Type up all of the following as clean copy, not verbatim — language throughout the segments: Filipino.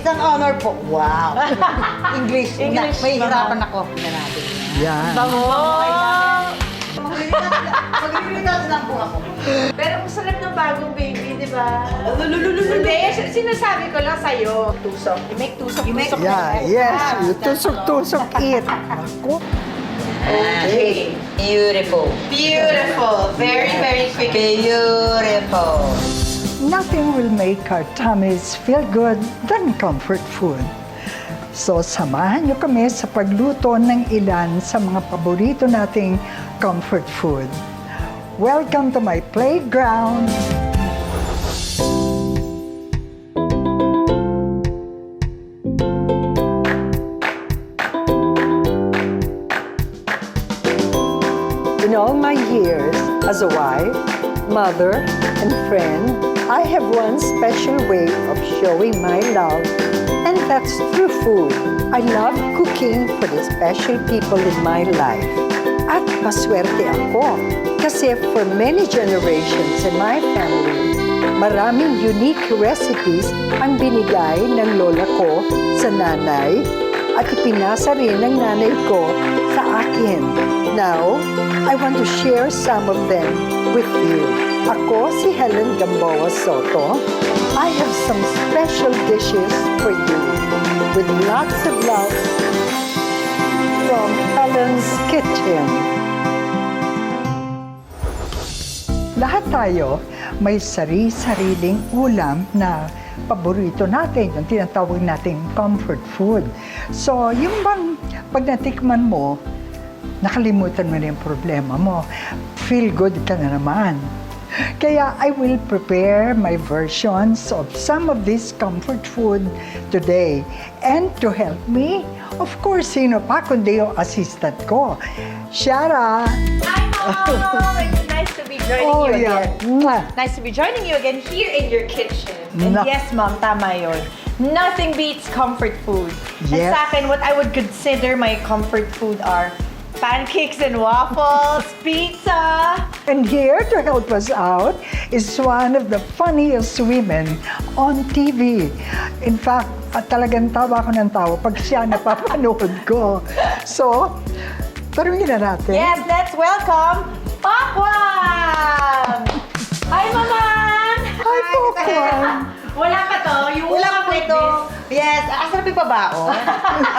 It's an honor po. Wow. English. English, May mama. hirapan ako. Tingnan natin. Yan. Bango! Mag-release lang po ako. Pero ang sarap ng bagong baby, di ba? Hindi, sinasabi ko lang sa'yo. Tusok. You make tusok. Tusok. Yeah, yes. You tusok-tusok it. Ako. Okay. Beautiful. Beautiful. Very, very quick. Beautiful. Nothing will make our tummies feel good than comfort food. So, samahan niyo kami sa pagluto ng ilan sa mga paborito nating comfort food. Welcome to my playground! In all my years as a wife, mother, and friend, I have one special way of showing my love, and that's through food. I love cooking for the special people in my life. At maswerte ako kasi for many generations in my family, maraming unique recipes ang binigay ng lola ko sa nanay at ipinasa rin ng nanay ko sa akin. Now, I want to share some of them with you. Ako si Helen Gamboa Soto. I have some special dishes for you with lots of love from Helen's Kitchen. Lahat tayo may sari-sariling ulam na paborito natin, yung tinatawag nating comfort food. So, yung bang pag natikman mo, nakalimutan mo na yung problema mo, feel good ka na naman. Kaya I will prepare my versions of some of this comfort food today. And to help me, of course, sino pa kundi yung assistant ko, Shara. Hi, Mom! It's nice to be joining you again. Mwah. Nice to be joining you again here in your kitchen. And No. yes, Mom, tama yun. Nothing beats comfort food. And Yes. sa akin, what I would consider my comfort food are pancakes and waffles, pizza. And here to help us out is one of the funniest women on TV. In fact, talagang tawa ko ng tawa pag siya napapanood ko. So, tarungin na natin. Yes, let's welcome Pakwan! Hi, Mama! Hi, Pakwan! Wala pa to. You Wala woke up pa po like ito. this. Yes. Asarap yung pabaon.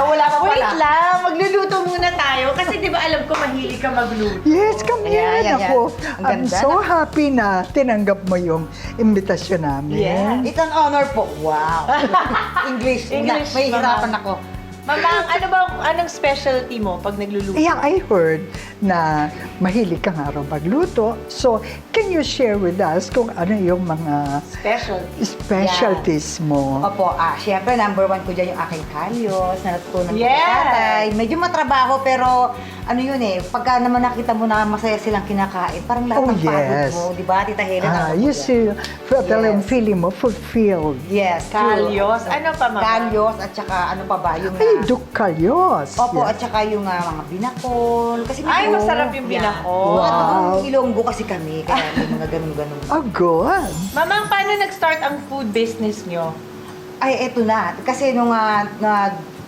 Wala pa pala. Wait lang, magluluto muna tayo. Kasi di ba alam ko mahilig ka magluto. Yes, come here. Ayan, Ako, Ang I'm ganda so na. happy na tinanggap mo yung imbitasyon namin. Yes. It's an honor po. Wow. English. English, May mama. hirapan ako. Mama, anong specialty mo pag nagluluto? Yeah, I heard na mahilig ka nga raw magluto. So, can you share with us kung ano yung mga Specialty. specialties mo? Opo, syempre number one ko dyan yung aking kalyos na natutunan ko Yes! sa tatay. Medyo matrabaho pero ano yun eh, pagka naman nakita mo na masaya silang kinakain, parang lahat Oh, ng pagod yes. mo, di ba, Tita Helen? You see, talagang feeling mo fulfilled. Yes, true. Kalyos. Ano pa, Mama? Kalyos at saka ano pa ba, yung Ay, dukalyos. Opo, Yes. at saka yung mga binakol. Kasi Ay, medyo- masarap yung binakol. Wow. Wow. Ilonggo kasi kami, kaya may mga ganun-ganun. Oh, good. Mama, paano nag-start ang food business nyo? Ay, eto na. Kasi nung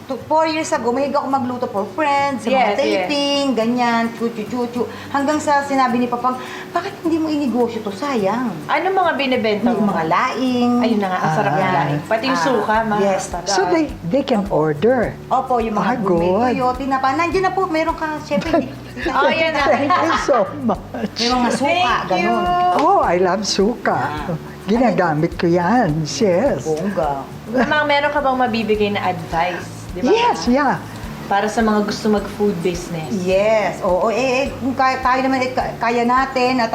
4 years ago, mahilig ako magluto for friends, sa Yes, mga taping, ganyan, chuchu-chuchu. Hanggang sa sinabi ni Papang, bakit hindi mo inegosyo to? Sayang. Ano mga binibenta Yung mo? mga laing. Ayun na nga, ang sarap ng Ah. laing. Pati yung suka, ma. Yes. So, they can order. Opo, yung mga good. gourmet tuyo, tinapa. Nandiyan na po, meron ka, syempre. Oh, yan na. Thank you so much. May mga suka, Thank you. ganun. Oh, I love suka. Ginagamit ko yan. Yes. Bongga. Mama, meron ka bang mabibigay na advice? Di ba? Yes, yeah. Para sa mga gusto mag-food business. Yes, oo. Kung tayo naman kaya natin at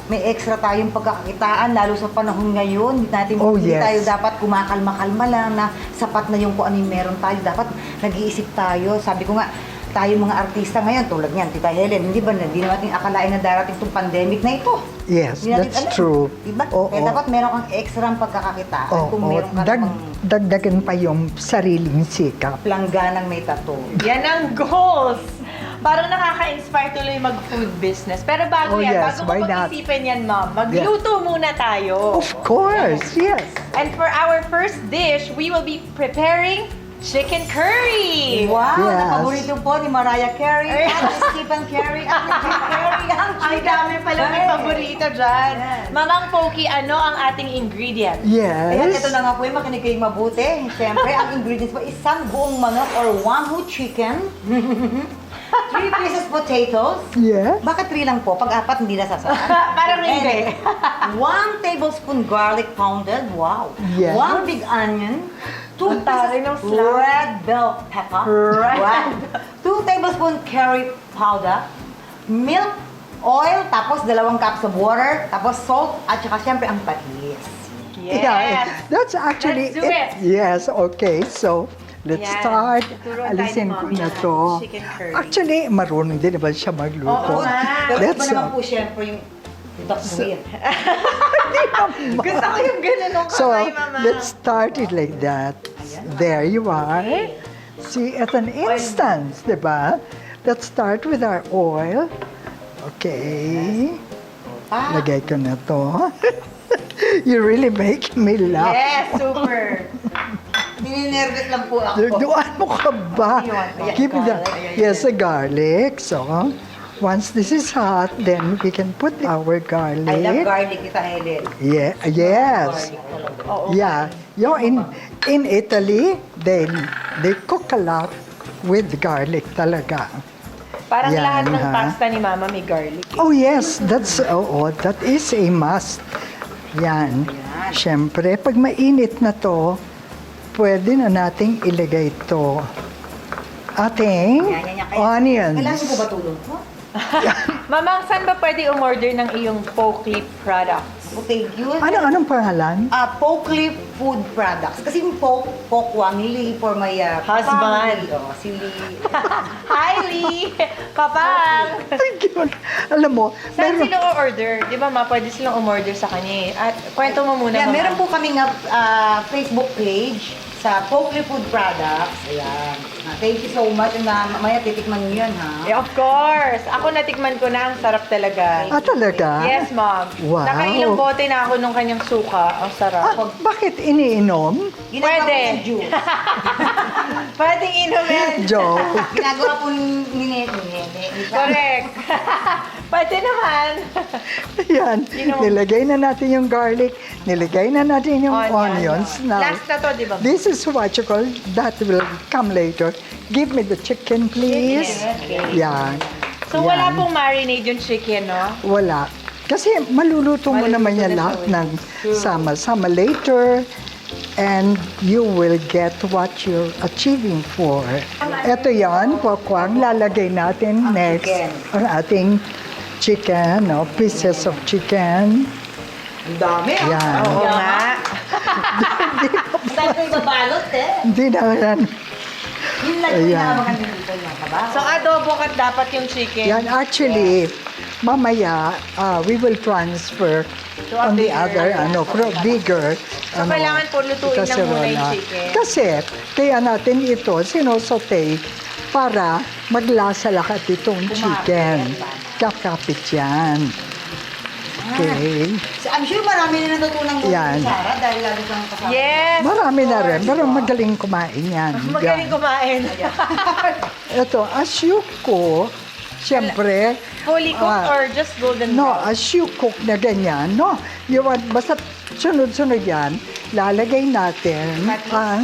may extra tayong pagkakakitaan, lalo sa panahon ngayon, Oh, hindi yes. tayo dapat kumakalma-kalma lang na sapat na yung kung ano yung meron tayo. Dapat nag-iisip tayo. Sabi ko nga, tayo mga artista ngayon, tulad niyan, Tita Helen, hindi natin akalain na darating itong pandemic na ito. Yes, Hindi natin that's alam. true. Diba? Oo. Kaya dapat meron kang extra pagkakakitaan kung meron ka namang dagdagan pa yung sariling sikap. plangganang may tattoo. Yan ang goals! Parang nakaka-inspire tuloy mag-food business. Pero bago Oh, yan, yes, bago why ko not? pag-isipan yan, Ma'am, magluto muna tayo. Of course, yes. And for our first dish, we will be preparing chicken curry. Wow, Yes. na paborito po ni Mariah Carey Ay. at ni Stephen Carey at ni Jim Carrey. Ang dami pala may Ay. paborito dyan. Yes. Mamang Pokey, ano ang ating ingredients? Ayan, Yes. ito na nga po yung makinig kayong mabuti. Siyempre, ang ingredients po, isang buong manok or wagyu chicken, 3 pieces potatoes, Yes. bakit 3 lang po? Pag 4, hindi nasasarap. Parang hindi. 1 tablespoon garlic pounded, wow. Yes. 1 big onion, 2 Ang taray ng pieces slab. red bell pepper, Right. 2 tablespoon curry powder, milk, oil, tapos 2 cups of water, tapos salt, at saka siyempre ang patis. Yes. Yeah, that's actually Let's do it. Yes, okay. So, let's Yan. start. Tuturuan tayo Alisin ni ko Mommy na ng to. chicken curry. Actually, marunong din naman siya magluto. Oo nga. Pero iba Let's naman po siyempre yung dakbuhin. Gusto ko yung ganun ng So, kamay, Mama. let's start it like that. There you are. See, at an instance, di ba? Let's start with our oil. Okay. Ah, Lagay ko na to. You really make me laugh. Yes, super. Nininervous lang po ako. Doon mo ka ba? Ayan, Give me the, garlic. yes, the garlic. So, once this is hot, then we can put our garlic. I love garlic, Tita Helen. Yeah, yes. Garlic talaga. Oo. Yeah. You know, in Italy, they cook a lot with garlic talaga. Parang Yan, lahat ng ha? pasta ni Mama may garlic. Oh yes, that is a must. Yan. Siyempre, pag mainit na to, pwede na nating ilagay to ating Yan. onions. Kailangan ko ba tulong po? Mamang, saan ba pwede umorder ng iyong Pokey products? Okay, yun. Anong pangalan? Pokely Food Products. Kasi yung Pokwang, nili for my Husband. family. Oh, si Lee. Hi, Lee! Kapang! Thank you. Alam mo, Saan meron- sila o-order? Di ba, Ma, pwede silang umorder sa kanya eh. At kwento mo muna, Yeah, Mama. meron po kaming Facebook page sa Pokely Food Products. Ayan. Thank you so much. Na mamaya titikman niyo yan, ha? Eh, of course! Ako natikman ko na, ang sarap talaga. talaga? Yes, Mom. Wow. Nakailang bote na ako nung kanyang suka. Ang sarap. Bakit iniinom? Ginagawa Pwede. po ng juice. Pwedeng inumin. Joke. Ginagawa po ni Correct. Pwede naman. Yan. Inom. Nilagay na natin yung garlic. Nilagay na natin yung onions. Now, Last na to, di ba? this is what you call, that will come later. Give me the chicken, please. Chicken, okay. Yan. So, wala Yan. pong marinade yung chicken, no? Wala. Kasi maluluto mo Maluluto naman yan na lahat siya, ng sama-sama later. And you will get what you're achieving for. Ito yan, Pokwang. Lalagay natin next chicken. ang ating chicken, no? Pieces of chicken. Ang dami, ah. Yan. Oo nga. Saan ko ibabalot, eh? Hindi na yan. Yun lang yung Ayan. pinamakan dito niya, kabaho. So, adobo kat dapat yung chicken. Yan, actually, mamaya, we will transfer To a on the bigger, other, bigger. So, kailangan po lutuin na muna yung chicken. Kasi, kaya natin ito, sinosote para maglasa lahat itong chicken. Kakapit yan. Okay. So, I'm sure marami na natutunan mo Yan. Sarah dahil lalo kang kasama. Yes. Marami na rin, pero magaling kumain yan. Magaling Yan. kumain. Ito, asyuko, siyempre, Fully cooked Ah. or just golden no, brown? as you cook na ganyan, no, you want, basta sunod-sunod yan, lalagay natin Patis. ang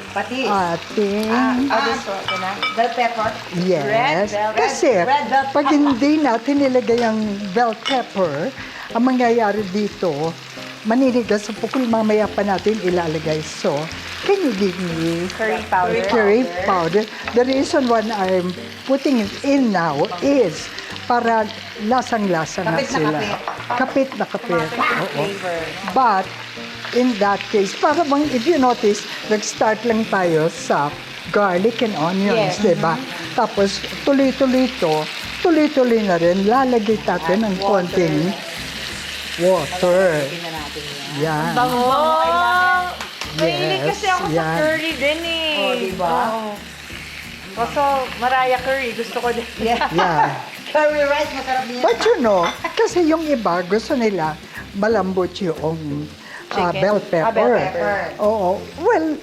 Patis. ating, This one, ito na. Bell pepper. yes, red bell- kasi red bell pag hindi natin nilagay ang bell pepper, ang mangyayari dito, maninigas sa pukul, mamaya pa natin ilalagay. So, can you give me Curry powder. curry powder? The reason why I'm putting it in now is para lasang-lasa na Kapit na sila. Kapit na kapit. Oo. Flavor. But, in that case, para bang, if you notice, nag-start lang tayo sa garlic and onions, Yes. di ba? Tapos, tuloy-tuloy tuloy-tuloy na rin, lalagay natin ng konting water. Tingnan natin yan. Yan. Bango! Mahilig Yes, kasi ako sa yan. curry din eh. Oh, diba? Oo. Kaso, Mariah Carey, gusto ko din. Yeah. Yeah. Curry rice, masarap din yan. But you know, kasi yung iba, gusto nila malambot yung Chicken? bell pepper. Bell pepper. Oo. Well,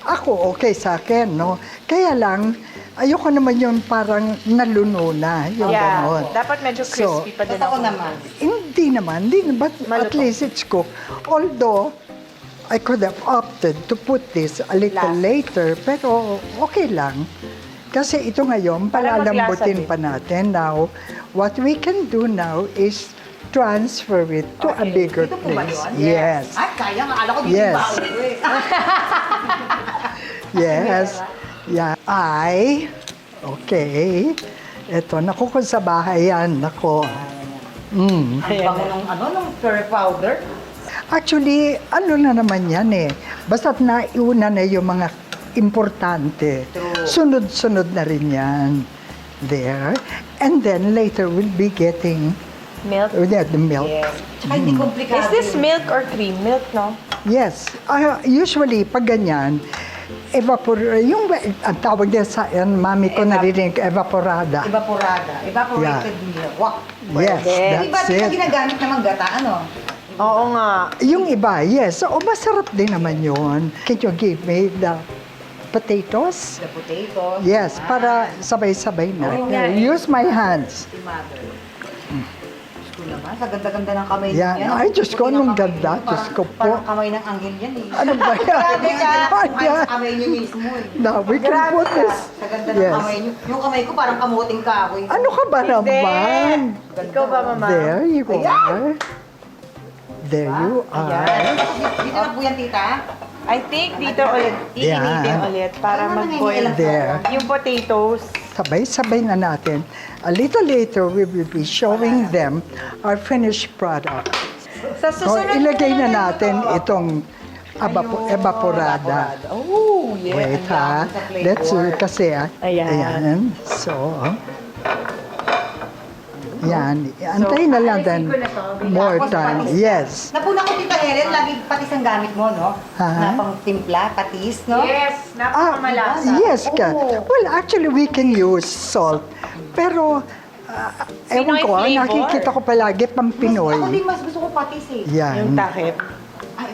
ako okay sa akin, no? Kaya lang, ayoko naman yung parang naluno na, yung ganon. Dapat medyo So, crispy pa din Totoo ako. naman. Hindi naman, but at Malutong. least it's cooked. Although, I could have opted to put this a little Last. later, pero okay lang. Kasi ito ngayon, Para maglasa palalambutin din. pa natin. Now, what we can do now is transfer it to a Okay. bigger Dito po ba place. yun? Yes. Ay, kaya nga. Alam ko dito Yes. ba ako eh. Yes. Yeah. Okay. Ito, naku, kung sa bahay yan, naku. Ang bango nung curry powder. Actually, ano na naman yan eh. Basta't naiuna na yung mga importante. True. Sunod-sunod na rin yan. There. And then later we'll be getting Milk? the milk. Yes. Tsaka hindi komplikado. Is this milk or cream? Milk, no? Yes. Usually, pag ganyan, yung ang tawag din sa yan, mami ko narinig, evaporada. Evaporada. Evaporated milk. Wow. Yes, Hindi ba that's ito it. ginagamit ng gata, ano? Oo nga. Yung iba, yes. O, masarap din naman yun. Can you give me the potatoes? The potato. Yes, para sabay-sabay na. Oo nga eh. Use my hands. Si mother. Diyos ko naman, sa ganda-ganda ng kamay Yan. niya. Ay, Diyos ko, Puti ng anong kamay ganda. niyo. Diyos ko po. Parang kamay ng anghel yan eh. Ano ba yan? Grabe ka. Ano Ay, yan? sa kamay niyo mismo eh. Now, we can Grabe put ka. this. Sa ganda ng kamay niyo. Yung kamay ko parang kamuting kahoy. Ano ka ba naman? Ikaw ba, mama? There you are. There you are. Dito na po yan, tita. I think dito ulit, iinitin Yan. ulit para Ano mag-boil nangingilam There. yung potatoes. Sabay-sabay na natin. A little later, we will be showing them our finished product. Sa So, susunod ilagay na natin itong evaporada. Oh, yeah. Wait ha. Let's kasi Ayan. ayan. So, yan. Antayin na lang then more time. Yes. Napuna ko, tita Helen, lagi patis ang gamit mo, no? Ha? Na pang timpla, patis, no? Yes, napakamalasa. Yes ka. Oo. Well, actually, we can use salt. Pero, ewan Pinoy ko, flavor. nakikita ko palagi pang Ako Pinoy. din mas gusto ko patis eh. Yung Yan. takip. Ay,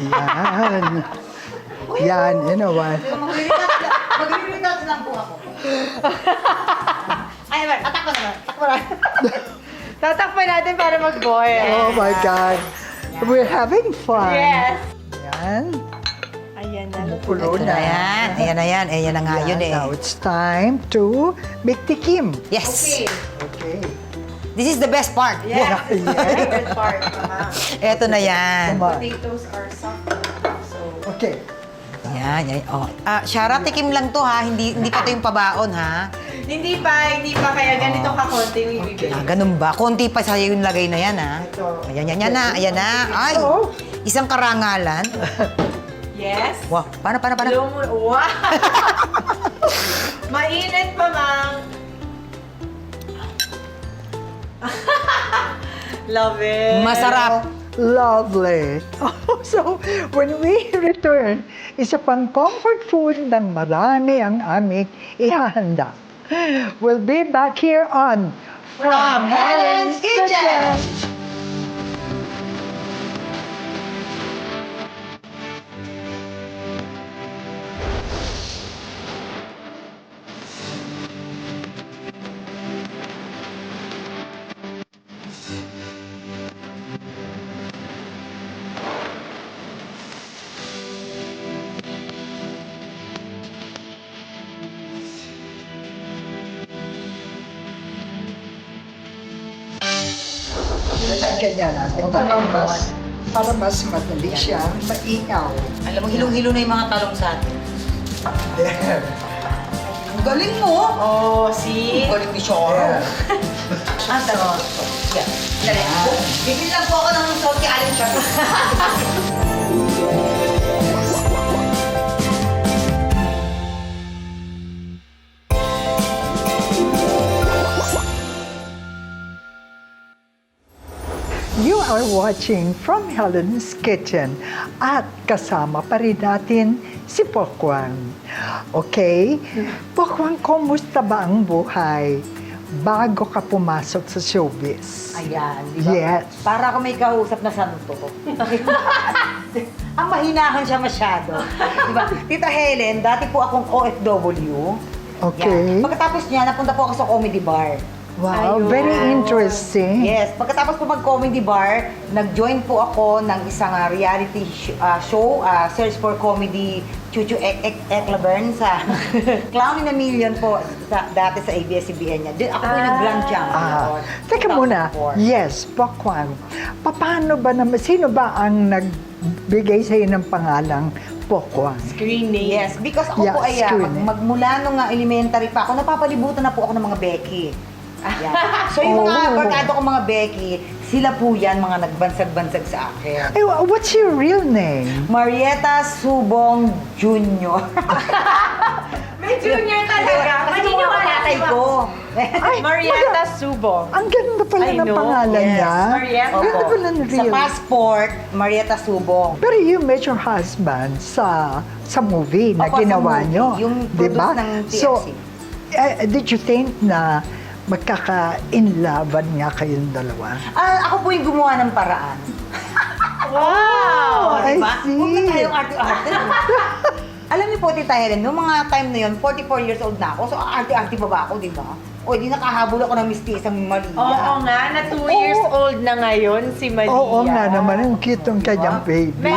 Yan. Yan, you know what? Maglilitas lang po ako. Ay, naman, atak ko naman. Atak mo na. Tatakpan natin para mag-boil. Oh my God. We're having fun. Yes. Yan. Ayan na. Pulo na. Ayan na yan. Ayan na nga yun eh. Now it's time to make tikim. Yes. Okay. Okay. This is the best part. Yes. Yeah. Favorite part. Eto na yan. Come on. Potatoes are soft. So, Okay. Yan, yan. Oh. Shara, tikim lang to ha. Hindi pa to yung pabaon ha. hindi pa. Kaya ganito kakonti yung ibibigay. Ganun ba? Konti pa sa'yo yung lagay na yan ha. Ito. Ayan na. Ayan na. Ay, Ito. isang karangalan. Yes. Wow. Paano? Wow! Mainit pa, Mang. Love it. Masarap. Lovely. So, when we return, isa pang comfort food na marami ang aming ihahanda. We'll be back here on From Helen's Kitchen. Ganyan natin. Para mas madali siyang maingaw. Alam mo, hilong-hilo na yung mga talong sa atin. There. Ang galing mo! Oh, see? Ang galing ni Shara. There. Ah, taro. Yan. Galing po. Bibili lang po ako ng salt kay Aling Shara. You are are watching from Helen's Kitchen at kasama pa rin natin si Pokwang. Okay? Pokwang, kumusta ba ang buhay bago ka pumasok sa showbiz? Ayan, di ba? Yes. Para ako may kausap na santo. Ang mahinahan siya masyado. Di ba? Tita Helen, dati po akong OFW. Okay. Yan. Pagkatapos niya, napunta po ako sa comedy bar. Wow, Ayun. very interesting. Yes, pagkatapos po mag-comedy bar, nag-join po ako ng isang reality show, Search for Comedy, Chuchu Eklavern sa Clown in a Million po, dati sa ABS-CBN niya. Ako po yung grand champion. Teka muna. 2004. Yes, Pokwang. Paano ba naman, sino ba ang nagbigay sa'yo ng pangalang Pokwang? Screening. Yes, because ako Yeah, po ay screening. magmula nung elementary pa ako, napapalibutan na po ako ng mga Becky. Yan. So yung mga Oh. barkada ko mga Becky, sila po yan mga nagbansag-bansag sa akin. Ay, what's your real name? Marieta Subong Jr. May junior talaga. Kasi yung mga Maniniwala tatay si ko. Ay, Marieta Subo. Ang ganda pala I ng know. pangalan Yes, niya. Marieta. Ang ganda Opo. pala ng Sa real. passport, Marieta Subong. Pero you met your husband sa movie na Opo, sa ginawa movie. nyo. Yung di ba? produce ng TFC. So, did you think na magkaka-inlaban nga kayong dalawa? Ako po yung gumawa ng paraan. Wow! I diba? see. Huwag na tayong arte-arte. Alam niyo po, Tita Helen, noong mga time na yun, 44 years old na ako, so arte-arte pa ba ako, di ba? O di nakahabol ako ng mistisang Maria. Oo nga, na 2 years old na ngayon si Maria. Oo nga naman, ang cute ng kanyang baby.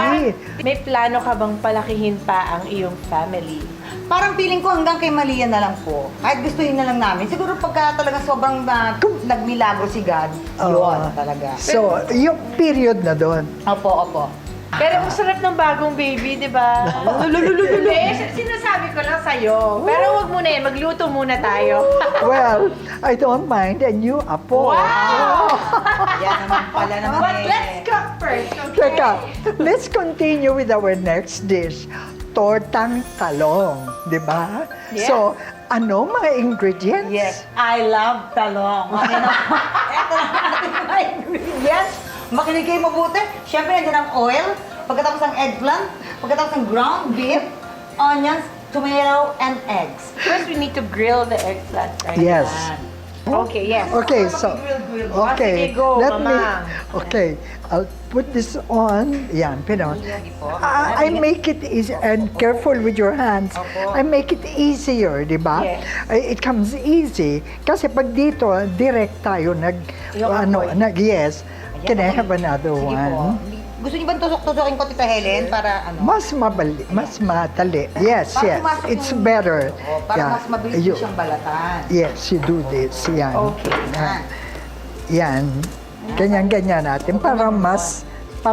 May plano ka bang palakihin pa ang iyong family? Parang feeling ko hanggang kay Malia na lang po. Kahit gustuhin na lang namin. Siguro pagka talagang sobrang nagmilagro si God, yun talaga. So, yung period na doon. Opo, opo. Pero ang sarap ng bagong baby, di ba? Hindi, sinasabi ko lang sa'yo. Pero wag muna yan, magluto muna tayo. Well, I don't mind. And you, Apo. Wow! Yan naman pala naman But eh. let's cook first, okay? Teka, let's continue with our next dish. Tortang talong, di ba? Yes. So, ano mga ingredients? Yes, I love talong. Okay na. Ito na ang ating mga ingredients. Makinig kayo mabuti. Siyempre, nandiyan ang oil, pagkatapos ng eggplant, pagkatapos ng ground beef, onions, tomato, and eggs. First, we need to grill the eggplant, right? Yes. Okay, yes. Okay, so, okay, Sige, go, let me, Mama. okay, I'll put this on, yan, pero, I make it easy, and careful with your hands, I make it easier, di ba? Yes. It comes easy, kasi pag dito, direct tayo, Yung apoy. yes, can I have another Sige po. one? Gusto niyo ba tusok-tusokin ko, Tita Helen, para ano? Mas matali. Yes, Para yes. pumasok It's yung- better. Oo, para mas mabilis You- siyang balatan. Yes, you do this. Yan. Okay. Yan. Yan. Ganyan-ganyan natin para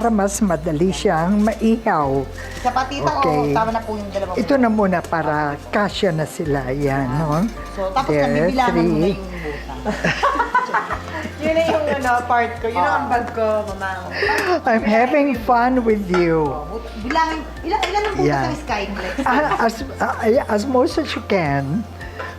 mas madali siyang maihaw. Isa pa, Tita, Okay. tama na po yung dalawang. Ito na muna para kasya na sila. Yan, no? So, tapos There, nabibilangan mo na three. yung butang. Yun na yung part ko. Yun ang ambag ko, Mama. I'm having fun with you. Bilangin, ilan ang butas Yan. ng Skyflex? As most as you can.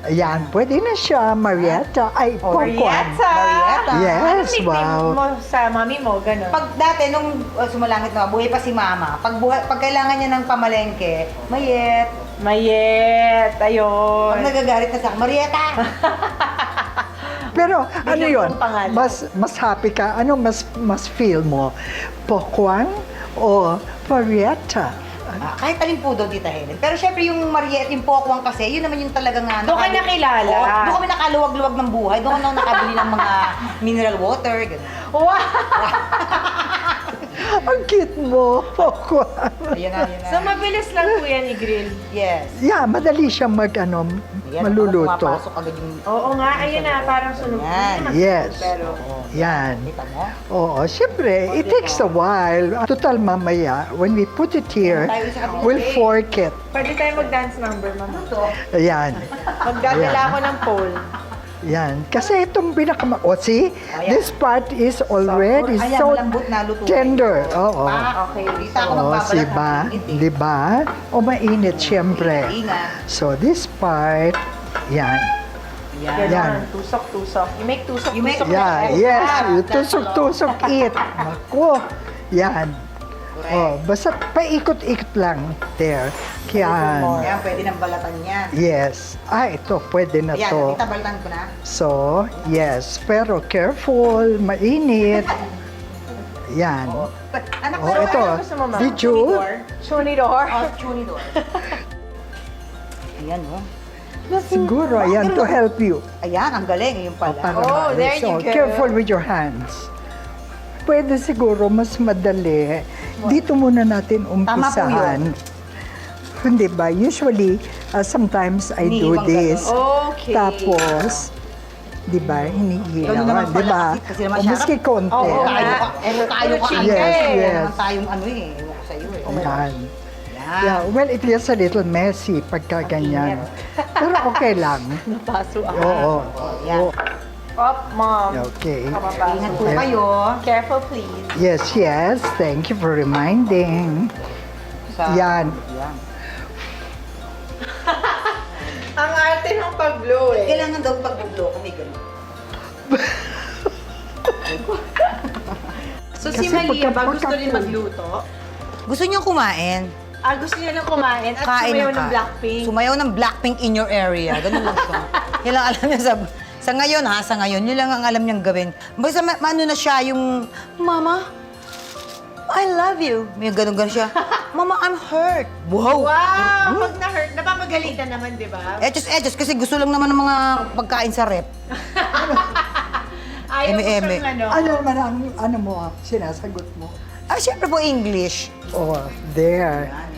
Yan, pwede na siya, Marietta. Ay, Pokwang. Marietta! Marietta. Yes, Anong nickname wow. mo sa mami mo, gano'n? Pag dati, nung sumalangit na, buhay pa si Mama, pag kailangan niya ng pamalengke, Mayet. Mayet, ayun. Pag nagagalit na sa akin, Marieta! Pero ano Bigyan yun? kong pangalan. Mas happy ka? Ano mas feel mo? Pokwang o Marietta? Kahit alin po doon, Tita Helen. Pero syempre yung Marieta, yung Pokwang kasi, yun naman yung talaga nga. Doon ka nakilala. Oo, doon kami nakaluwag-luwag ng buhay. Doon kami nakabili ng mga mineral water, gano'n. Wow! Ang cute mo, Pokwang. Ayan na, ayan na. So, mabilis lang po yan i-grill. Yes. Yeah, madali siya Ayan, maluluto. Pumapasok agad yung... Oo nga, ayun na, parang sunog. Yan. Hindi naman Yes. sunog, Pero, Yan. Kita mo? Oo, siyempre, it takes a while. Total mamaya, when we put it here, we'll fork it. pwede tayo mag-dance number, Mama. Ayan. Magdadala Ayan. ako ng pole. Yan. Kasi itong see, this part is already Ayan, so malambot na lutuin. tender. Oo. Okay, dito ako Oo, magbabalat. diba? Diba? O mainit, siyempre. Ingat. So, this part, yan. Yan. Ganon. Tusok-tusok. You make tusok-tusok. Yeah, na yes. extra. You tusok-tusok it. Naku. Yan. Oh, basta paikot-ikot lang. There. Yan. Yan, pwede nang balatan yan. Yes. Ito, pwede na Ayan, to. kita balatan ko na. So, yes. Pero careful, mainit. Yan. Anak, Oh, pero ito. ano gusto mo, ma'am? Did you? Chunidor. Oh, chunidor. Ayan, oh. Siguro, ayan to help you. Ayan, ang galing. Yung pala. Para Oh, there you so, go. careful with your hands. Pwede siguro mas madali. Dito muna natin umpisahan. Hindi ba? Usually, sometimes I do Iniiwang this. Okay. Tapos, di ba, Ganun hinihilawan, naman di pala ba? kasi naman O siya. maski konti. Oo, Tayo nga. ka. Tayo ka. Chika Yes, eh. yes. Naman tayong ano eh. Ewan ko sa'yo eh. Yan. Yan. Yeah, well, it is a little messy pagka ganyan. Pero okay lang. Napaso ako. Oo. Yan. Up, mom. Okay. Ingat po Yeah. kayo. Careful, please. Yes, yes. Thank you for reminding. Sa- Yan. Yan. Ang arte ng pag-blow eh. Kailangan daw pag-blow ko may ganun. So si Kasi Malia ba gusto pagka- rin magluto? Gusto niyo kumain? Gusto niya lang kumain at Kain sumayaw ng ng Blackpink. Sumayaw ng Blackpink in your area. Ganun lang siya. Yan lang alam niya sa ngayon ha, sa ngayon. Yun lang ang alam niyang gawin. Basta ano na siya, yung, Mama, I love you. May ganun-ganun siya. Mama, I'm hurt. Wow! Wow! Pag na-hurt, napapagalitan naman, di ba? Etos, kasi gusto lang naman ng mga pagkain sa rep. Ayaw mo eme-eme. siyang ano. Ano naman ang ano mo, sinasagot mo? Siyempre po English. Oh, there. Yan.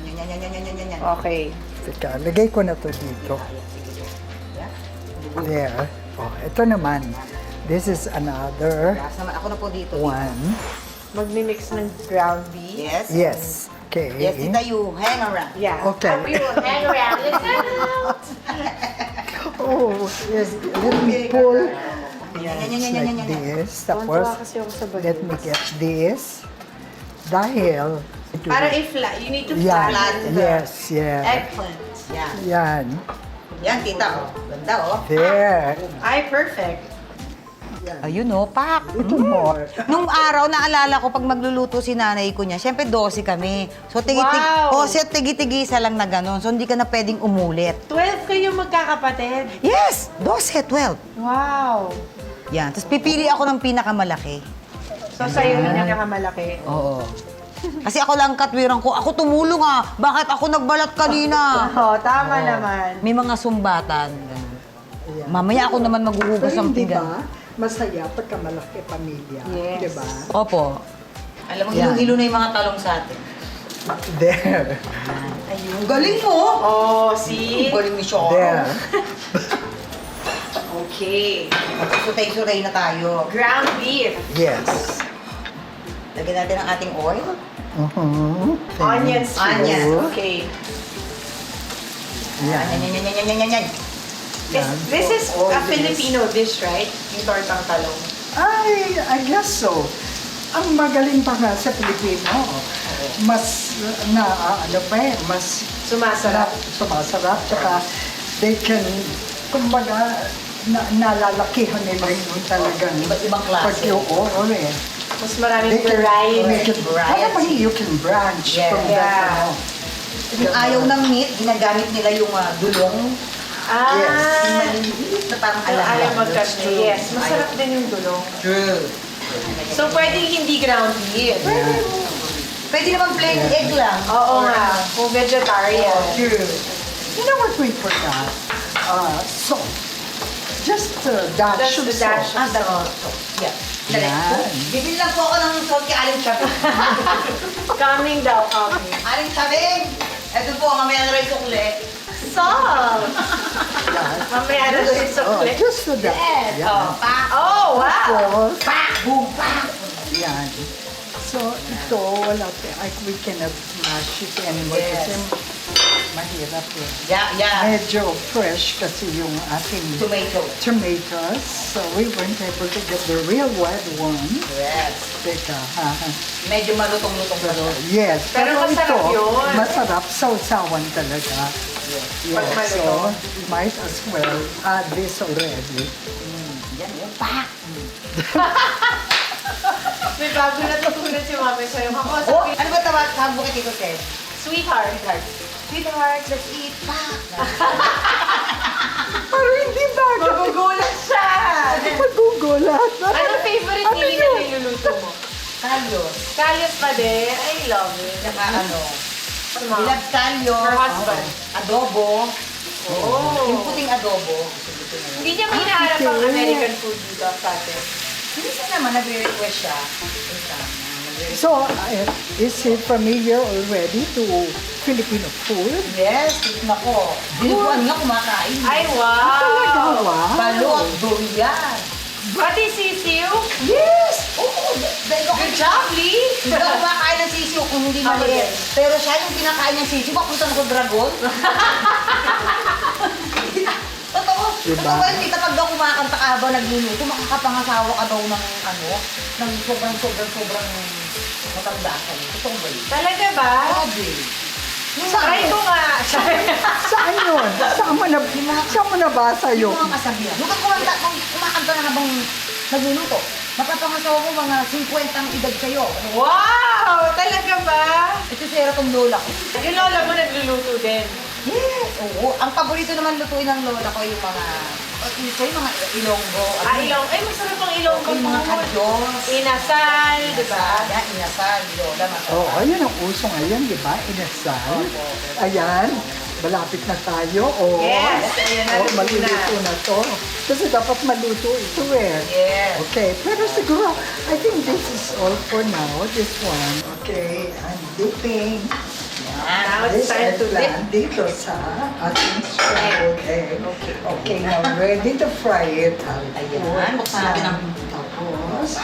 Okay. Teka, lagay ko na to dito. There. Oh, ito naman. This is another Ako na po dito. one. Magmi-mix ng ground beef. Yes. Yes. Okay. Yes, tita, you hang around. Yeah. Okay. We will hang around. Let's hang out. Oh, yes. Let me pull. Yan. Like this. Tuwan-tuwa Tapos, kasi ako sa let me bagay. get this. Dahil, ito, Para i-flat, you need to yan. flat the Yes, yeah. eggplant. Yan. Yan. Yan, tita. Oh. Ganda, oh. There. Ay, perfect. Ayun, oh, pak. Ito more. Nung araw, naalala ko pag magluluto si nanay ko niya, siyempre 12 kami. So, Wow! tigi-tigisa lang na gano'n. So, hindi ka na pwedeng umulit. 12 kayo magkakapatid. Yes! 12, 12. Wow. Yan. Tapos pipili ako ng pinakamalaki. So, sa'yo yung pinakamalaki. Oo. Kasi ako lang katwiran ko. Ako tumulong ah. Bakit ako nagbalat kanina? Oo, tama naman. May mga sumbatan. Mamaya ako naman maghuhugas Pero ng hindi pinggan. ba, masaya pagka malaki pamilya. Yes. Di ba? Opo. Alam mo, Yan. hilo-hilo na yung mga talong sa atin. There. Ayun. Galing mo! Oh, see? Galing ni Sean. There. Okay. Magsusutay-suray na tayo. Ground beef. Yes. Lagyan natin ang ating oil. Onions. Onions. Okay. Yan. Yan. This is All a this. Filipino dish, right? Yung tortang talong. I guess so. Ang magaling pa nga sa Pilipino, mas ano pa eh, mas Sumasarap. sumasarap, tsaka they can, kumbaga, nalalakihan nila yung talagang Iba't ibang klase. pag-oo eh. Mas maraming They can variety. Parang you can branch Yeah. from Yeah. that. Ano. Kung ayaw ng meat, ginagamit nila yung dulong. Ah, Yung maliliit na parang ayaw alam. magka-stew. Yes, masarap din yung dulong. True. So, pwedeng hindi ground beef. Pwede naman plain egg lang. Oo nga, kung vegetarian. True. You know what we forgot? Salt. Just a dash Just of a dash. salt. Yeah. Yan. Bibili lang po ako ng salt kay Aling Chabing. Coming daw, coming. Aling Chabing! Ito po, mamaya na rin sukli. Salt! Mamaya na rin Oh, sukli. just a dash. Yes. Yan. Oh, pa. Oh, wow! Tapos, Pa! Boom! Pa! yan. So, ito, wala pa. We cannot mash it anymore Yes. kasi mahirap eh. Yeah. Medyo fresh kasi yung ating Tomato. tomatoes. So, we weren't able to get the real red one. Yes. Teka, ha? Medyo malutong-lutong pa rin. Yes. Pero masarap ito, yun. masarap. Sausawan talaga. Pag Yeah, so maluto. you might as well add this already. Yan, oh, pak! May bago na tutunan si Mami sa'yo. Ako, Oh, sabi, ano ba tawag mo kay Tito Ted? sweetheart. Sweetheart, let's eat, pak! Pero hindi bagay. Magugulat siya! Magugulat. Anong favorite Ano nili yun? na niluluto mo? Kalyos. Kalyos pa din. I love it. Saka ano, Mom. bilad kalyos. Her husband. Adobo. Oh. Yung puting adobo. gusto na yun. Hindi niya may hinahanap ang okay. American food dito sa atin. Minsan naman, nagre-request siya. Minsan, nagre-request. So, is he familiar already to Filipino food? Yes, tignan ko. Dinuguan nga kumakain. Ay, Talaga, wow! wow. Balot, durian. Pati sisiw? Yes! Oo, dahil ako Good job, Lee! Hindi ako kumakain ng sisiw kung hindi Ako maliit. din. Pero siya yung kinakain ng sisiw, papunta na ko dragon. Totoo. Diba? Totoo yun, tita, pag daw kumakanta ka habang nagluluto, makakapangasawa ka daw ng ng sobrang matanda ka. Totoo ba yun? Talaga ba? Grabe. Try ko nga. Saan yun? Saan mo nabasa yun? Yung mga kasabihan. Yung kung kumakanta na habang nagluluto, mapapangasawa mo mga 50 ang edad sa'yo. Wow! Talaga ba? Ito sira tong lola ko. Yung lola mo nagluluto din. Yes! Oo. Ang paborito naman lutuin ng lola ko yung mga, yung mga ilonggo. Ilong. Ay, masarap ang ilong ko. Yung mga kadyos. Inasal, di ba? Yan, inasal, lola, masarap. Oo, ayan ang uso ngayon, di ba? Inasal. Opo. Ayan, malapit na tayo. Oh, Yes, ayan na, Oh, luto maluluto na. na to. Kasi dapat maluto ito eh. Yes. Okay, pero siguro, I think this is all for now, this one. Okay, I'm dipping Now it's this time to dip. eggplant dito sa ating scrambled egg. Okay. Okay, now ready to fry it. Ayan, buksan natin ang... Tapos,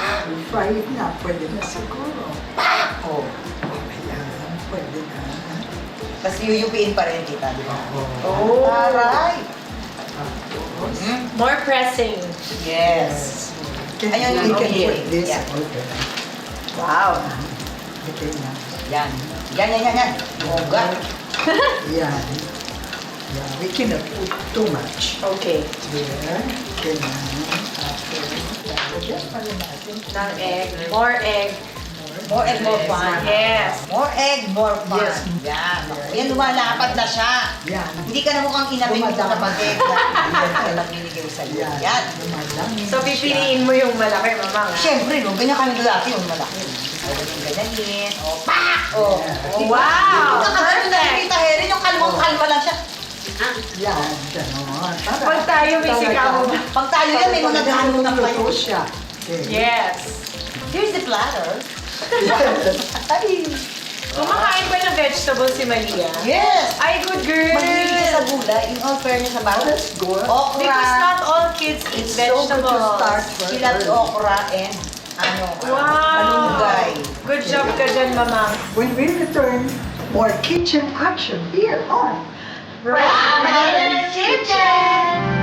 fry it na. Pwede na siguro. Oh, ayan, pwede na. Tapos yuyupiin pa rin, tita, di ba? Oh. Aray! Tapos, More pressing. Yes. can Ayan, we can okay. put this Yeah. over. Wow. Okay na. Yan. Yan. Bongga. Yan. Yeah, we cannot put too much. Okay. There. Okay na. Tapos, lalagyan pa rin natin. Ng egg. More egg. More egg, more fun. Yes. More egg, more fun. Yes. Yan. Yan, lumalapad na siya. Yan. Hindi ka na mukhang inamin dito sa Dumadami. pag-egg. Yan talagang binigay ko sa'yo. Yan. Yan. Dumadami So, na siya. pipiliin mo yung malaki, mama. Siyempre, no, ganyan kami dati yung malaki. Ganyan. O, pak! O, Wow! Perfect! Perfect! Kita Helen, yung kalmang-kalma lang siya. Yan, gano'n. Para- Pag tayo may sikaw. Pag tayo yan, may mga gano'n na pa Luto yun. siya. Okay. Yes. Here's the platter. Ay, Kumakain ba ng vegetables si Malia? Yes! Ay, good girl! Mahilig ka sa gulay. In all fairness sa bata. that's good. Okra. Because not all kids eat It's so good to vegetables. start first. Sila okra and Wow! malunggay. Good job ka dyan, mama. When we return, more kitchen action here on Ramen Kitchen!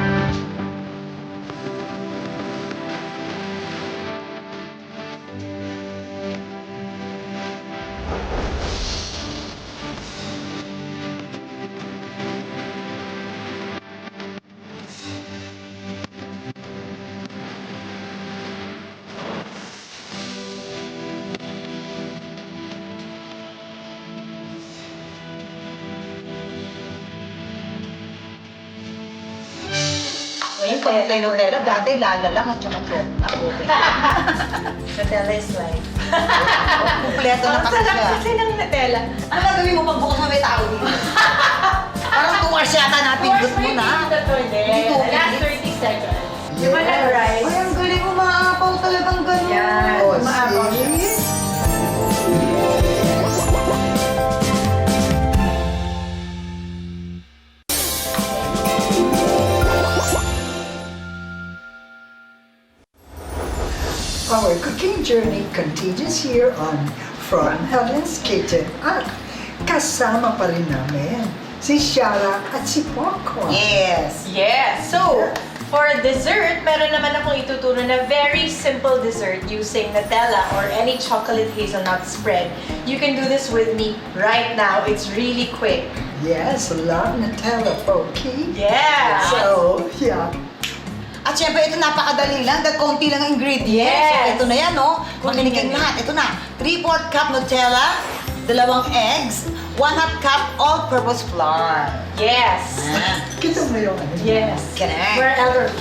Ngayon, pag Nutella, dati lala lang at saka okay. Nutella is life. Kumpleto na Ang kasi sarap siya. kasi ng Nutella. Ano gagawin mo pagbukas na may tao dito? Parang 2 hours yata napindot mo na. Hindi, last 30 seconds. Di ba Yes. nag-rice? Ay, ang galing mo, maapaw talagang ganun. Yan. Oh, Maapaw. see? Our cooking journey continues here on From Helen's Kitchen at kasama pa rin namin si Shara at si Poco. Yes. Yes. So, for dessert, meron naman akong ituturo na very simple dessert using Nutella or any chocolate hazelnut spread. You can do this with me right now. It's really quick. Yes, love Nutella Pocky. Yeah. So, yeah. At syempre, ito napakadali lang, dahil konti lang ang ingredients. Yes. So, ito na yan, no? Makinig kayong lahat. Ito na, 3/4 cup Nutella, 2 eggs, 1/2 cup all-purpose flour. Yes. Kita mo yung ano? Yes. Correct. Wherever.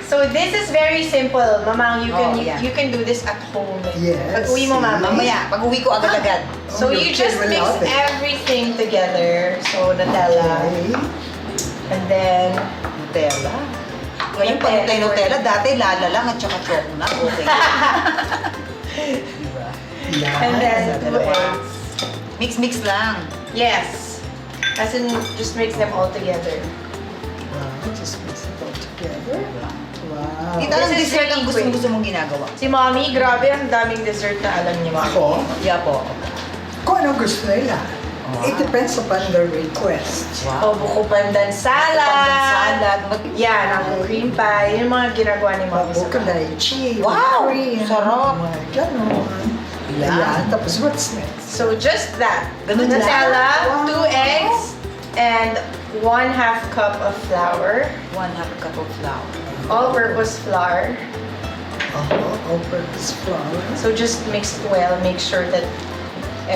So this is very simple, Mamang. You can Oh, yeah. you can do this at home. Yes. Pag uwi mo, Mama. Mamaya, pag uwi ko agad-agad. So you just mix everything together. So Nutella, Okay. and then Nutella. Ngayon, pag tayo Nutella, dati lala lang at saka choco na. Okay. Diba? Yeah. and then Sa 2 dalawa. eggs. Mix-mix lang. Yes. As in, just mix them all together. Wow, just mix it all together. Wow. Dito ang This is dessert ang really gusto mong ginagawa. Si Mommy, grabe ang daming dessert na alam niya, Mommy. Ako, Yeah po. kung ano gusto nila. Wow. It depends upon their request. O, buko pandan salad. Salad. Yan, ang cream pie. Yun yung mga ginagawa ni Mommy sa Buko bahay. lychee. Wow! Korean, Sarap. mga Ganon. Yeah. Ayan. Tapos what's next? So just that. Ganun lang? Nutella, Wow. 2 eggs, and 1/2 cup of flour. 1/2 cup of flour. All-purpose flour. All-purpose flour. So just mix it well. Make sure that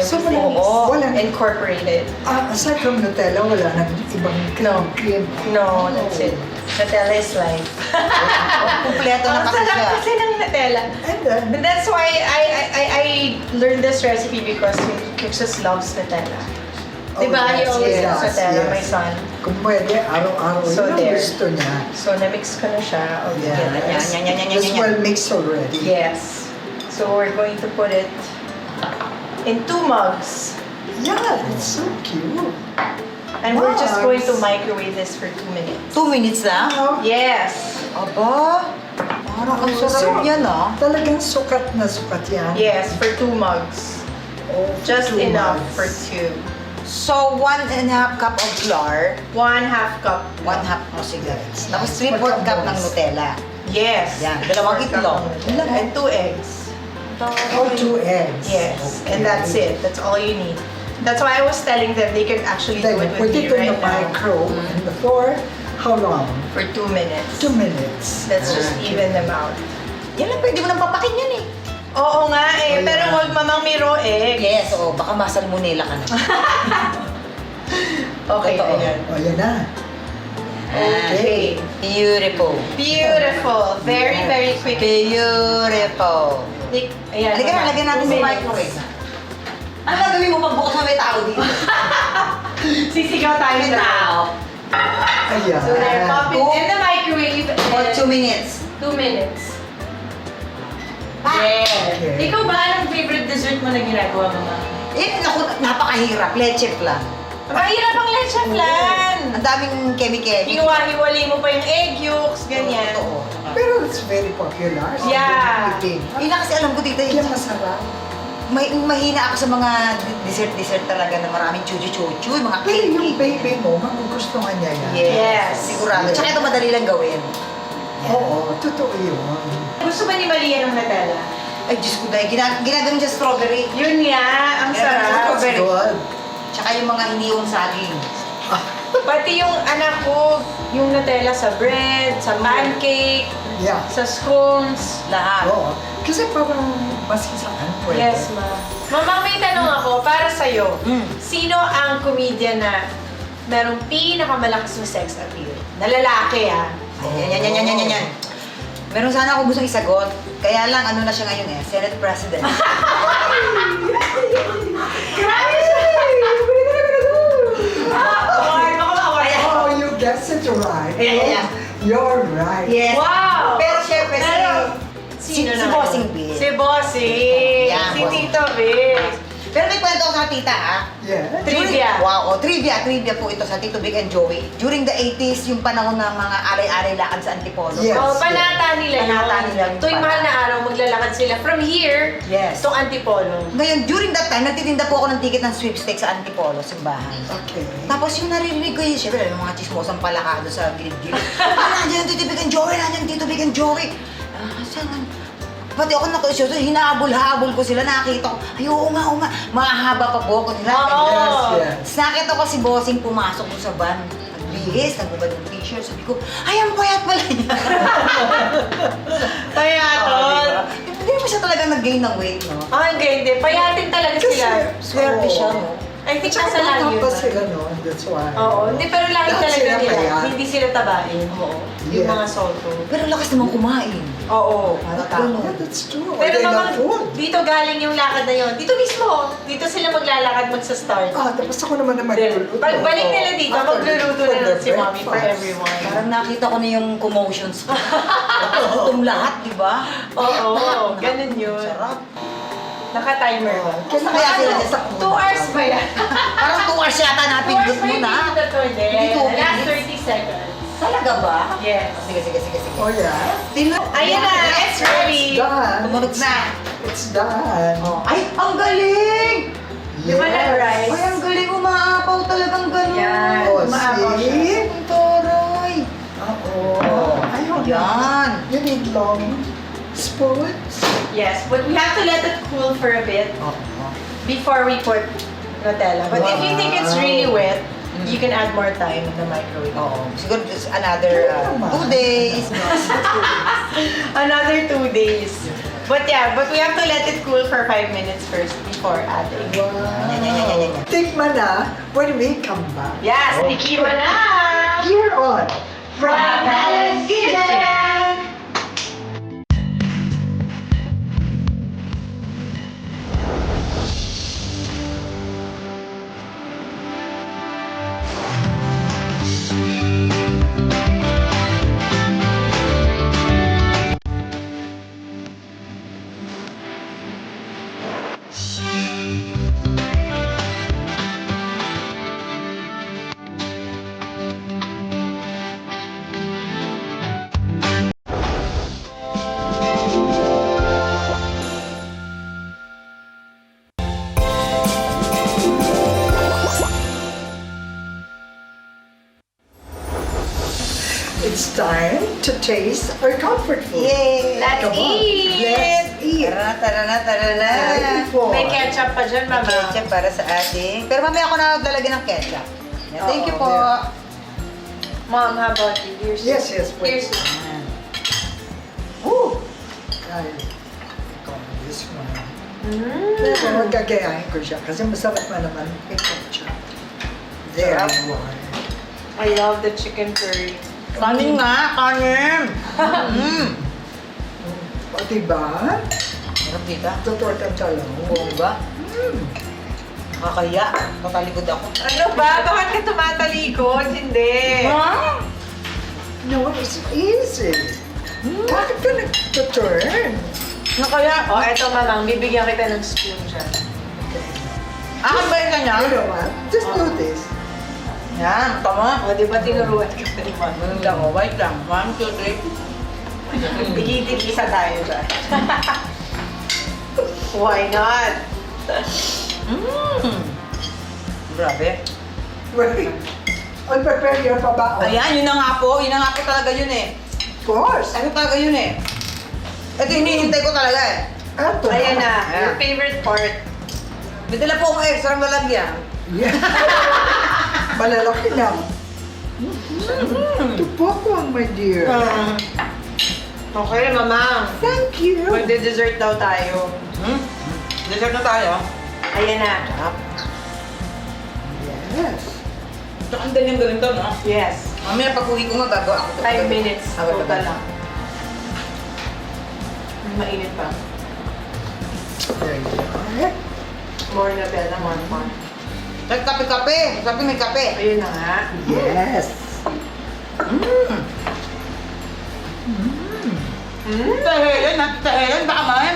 So, everything walang- is incorporated. Aside from Nutella, wala nang ibang No. cream. No, that's it. Nutella is life. Kompleto na Ang kasi sarap siya. kasi ng Nutella. And then, And that's why I learned this recipe because Kixus loves Nutella. Oh, Diba? He yes, always yes, loves Nutella, yes. my son. kung pwede, araw-araw So yun ang there. gusto niya. So na-mix ko na siya all Yeah. together. Yan. It's well mixed already. Yes. So we're going to put it in 2 mugs. Yeah, it's so cute. And we're just Mugs. going to microwave this for 2 minutes. 2 minutes lang? Yes. Aba, parang ang Oh, sarap so- yan ah. Talagang sukat na sukat yan. Yes, for 2 mugs. Oh, Just 2 enough months. for 2. So, 1/2 cup of flour, 1/2 cup. 1/2 mo sige. Yes. Tapos 3/4 cup ng Nutella. Yes. Yan, 2 itlog. And 2 eggs. Oh, 2 eggs. Yes. Okay. And that's it. That's all you need. That's why I was telling them they can actually do Then it put with me it in right the now. micro and before, how long? For 2 minutes. 2 minutes. Let's just Okay. even them out. Yan lang, pwede mo nang papakin yan eh. Oo nga eh, Oh, pero yeah. huwag mamang may raw egg. Yes, oo, baka masalmonella ka na. Okay, Totoo. ayan. O, yan na. Okay. Beautiful. Beautiful. Very, very quick. Beautiful. Ayan. Halika na, Mama. lagyan natin 2 sa minutes. microwave. Ano gagawin mo pag bukas na may tao dito? Sisigaw tayo May na. tao. Ayan. So they're popping in the microwave. For in 2 minutes. 2 minutes. Pa! Yeah. Okay. Ikaw ba, anong favorite dessert mo na ginagawa, Mama? Eh, naku, napakahirap. Leche flan. Mahirap ang leche flan. Ang daming kemi-kemi. Hiwa-hiwalay mo pa yung egg yolks, ganyan. Totoo. Pero it's very popular. So Yeah. eating. Yun lang kasi alam ko dito, Kaya masarap. mahina ako sa mga dessert talaga na maraming chuchu-chuchu, mga Pero cake. yung baby mo, magugustuhan niya yan. Yes. Sigurado. Tsaka ito madali lang gawin. Oo, totoo yun. Gusto ba ni Maria ng Nutella? Ay, Diyos ko dahil, ginagamit siya strawberry. Yun nga, ang Yeah, sarap. that's It's good. Tsaka yung mga hiniwang saging. Pati yung anak ko, yung Nutella sa bread, sa pancake, Yeah. sa scones. Lahat. Oo. Kasi parang masisaan pwede. Yes, ma. Mama, may tanong ako para sa'yo. Mm. Sino ang comedian na merong pinakamalakas na sex appeal? Na lalaki, ah. Yan. Meron sana ako gustong isagot. Kaya lang, ano na siya ngayon eh, Senate President. Grabe siya! Award! Baka ma-award ako. Oh, you guessed it right. Yeah. You're right. Yes. Wow! Pero syempre, Pero, si naman? Bossing Bill. Si Bossing! Yeah, Si Bossing. Tito Vic! Pero may kwento ako sa tita, ah. Yeah. Trivia. Wow, trivia po ito sa Tito Big and Joey. During the 80s, yung panahon ng mga aray-aray lakad sa Antipolo. Yes. Oh, panata nila yun. Panata nila yun Tuwing pala. mahal na araw, maglalakad sila from here Yes. to Antipolo. Ngayon, during that time, nagtitinda po ako ng ticket ng sweepstakes sa Antipolo, simbahan. Okay. Tapos yung naririnig ko yun, syempre, yung mga chismosang palakado sa gilid-gilid. Nandiyan ang Tito Big and Joey, nandiyan ang Tito Big and Joey. Saan? Pati ako naku-isyoso, hinahabol-habol ko sila, nakita ko, ay oo nga, mahaba pa po ako nila. Oo. Yes. Tapos nakita ko si Bossing pumasok ko sa van, nagbihis, nagbubad ng t-shirt, sabi ko, ay ang payat pala niya. Kaya tol. Hindi mo siya talaga nag-gain ng weight, no? Ah, hindi. Payatin talaga sila. Swerte siya, no? I think Tsaka nasa lang yun. pa sila, no? That's why. Oo, hindi pero laki Lahat talaga sila nila. kaya. Hindi sila tabain. Oo. Yung Yeah. mga soto. Pero lakas naman kumain. Oo. Yeah, that's true. Pero They mamang, love food. dito galing yung lakad na yun. Dito mismo. Dito sila maglalakad magsa-start. Tapos ako naman na magluluto. Pagbalik nila dito, After- magluluto for na their si Mommy for breakfast. everyone. Parang nakita ko na yung commotions ko. Gutom lahat, di ba? Oo, ganun yun. Sarap. Naka-timer ba? Kaya kaya sila dyan sa 2 hours ba yan? Parang 2 hours yata 2 napindot hours mo na. Hindi, Hindi, 2 last minutes. 30 seconds. Talaga ba? Yes. Sige. Oh, yeah? Ayan na, it's ready. Done. Tumunog na. It's done. Ay, ang galing! Di ba na rice? Ay, ang galing. Umaapaw talagang ganun. Yan. Oh, Umaapaw siya. see? Ang taray. Oo. Ayun. Yan. You need long spoons. Yes, but we have to let it cool for a bit before we put Nutella. But if you think it's really wet, you can add more time in the microwave. Oo. Siguro just another 2 days. Another 2 days. But yeah, but we have to let it cool for 5 minutes first before adding. Yan. Tikman na when we come back. Yes, tikiman na! Here on From Alice Kitchen! It's time to taste our comfort food. Yay! Let's Come on. eat! Let's eat. Tara na. Ready for- May ketchup pa dyan, May mama. ketchup para sa ating. Pero mamaya ako na lalagyan ng ketchup. Yan. Thank you Oo, po. yeah. Mom, how about you? Here's Yes, wait. Here's Yan. Ooh. Ay, ikaw, this one. Pero gagayahin ko siya kasi masarap na naman may ketchup. There Sarap. you are. I love the chicken curry. Kanin nga, kanin! O, diba? Sarap dito. Tutorta lang. Buong ba? Nakakaya. Matalikod ako. Ano ba? Bakit ka tumatalikod? Hindi. No, it's easy. Bakit ka nag-turn? Nakaya. O, eto mamang, bibigyan kita ng spoon dyan. Akan ba yung kanya? You know what? Just do this. Yan, tama. O, di ba tinuruan ka pa ni Mom? Ganun lang, wait lang. 1, 2, 3. Tigitig isa tayo dyan. Why not? Grabe. Wait. Prepare your pabao. Ayan, yun na nga po. Yun na nga po talaga yun eh. Of course. Ano talaga yun eh. Ito hinihintay ko talaga eh. Ito Ayan na, Ayan. your favorite part. May dala po akong extra lalagyan. Yeah. Malalaki lang. Ito po ako, my dear. Okay, mamang. Thank you. Magde-dessert daw tayo. Dessert na tayo. Ayan na. Sarap. Yes. Ito ang daling galing to, no? Yes. Mamaya pag uwi ko nga gagawa ako. 5 minutes. Ako Total lang. Mainit pa. There you are. More Nutella, more. Kape-kape. Sabi may kape. Ayun na nga. Yes. Tita Helen, Tita Helen, baka mamaya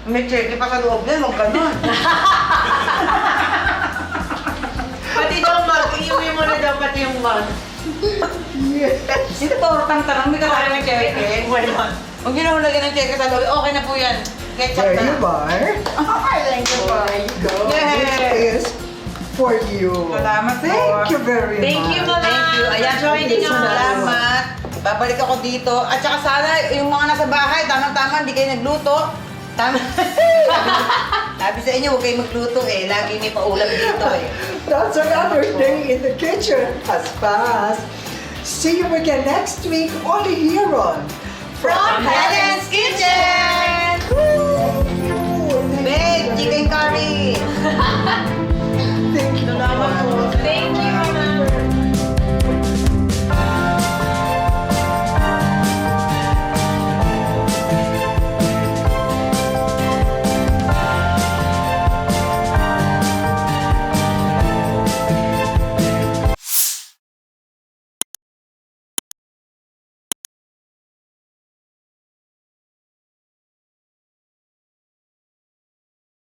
may cheque pa sa loob yan. Huwag ganun. Pati daw mag, iuwi mo na daw pati yung mag. Yes. Ito, tortang tanong. May kasama ng cheque. Why not? Huwag yun ako lagyan ng cheque sa loob. Okay na po yan. Ketchup There na. you are. Thank you po. There you go. This is for you. Salamat po. Thank you very much. Thank you, Mama. Thank you. Ayan, for joining us. Salamat. babalik ako dito. At saka sana yung mga nasa bahay, tama-tama, hindi kayo nagluto. Tama. Sabi sa inyo, huwag kayo magluto eh. Lagi may paulam dito eh. That's another day in the kitchen has passed. See you again next week only here on From Helen's Kitchen! Babe, chicken curry!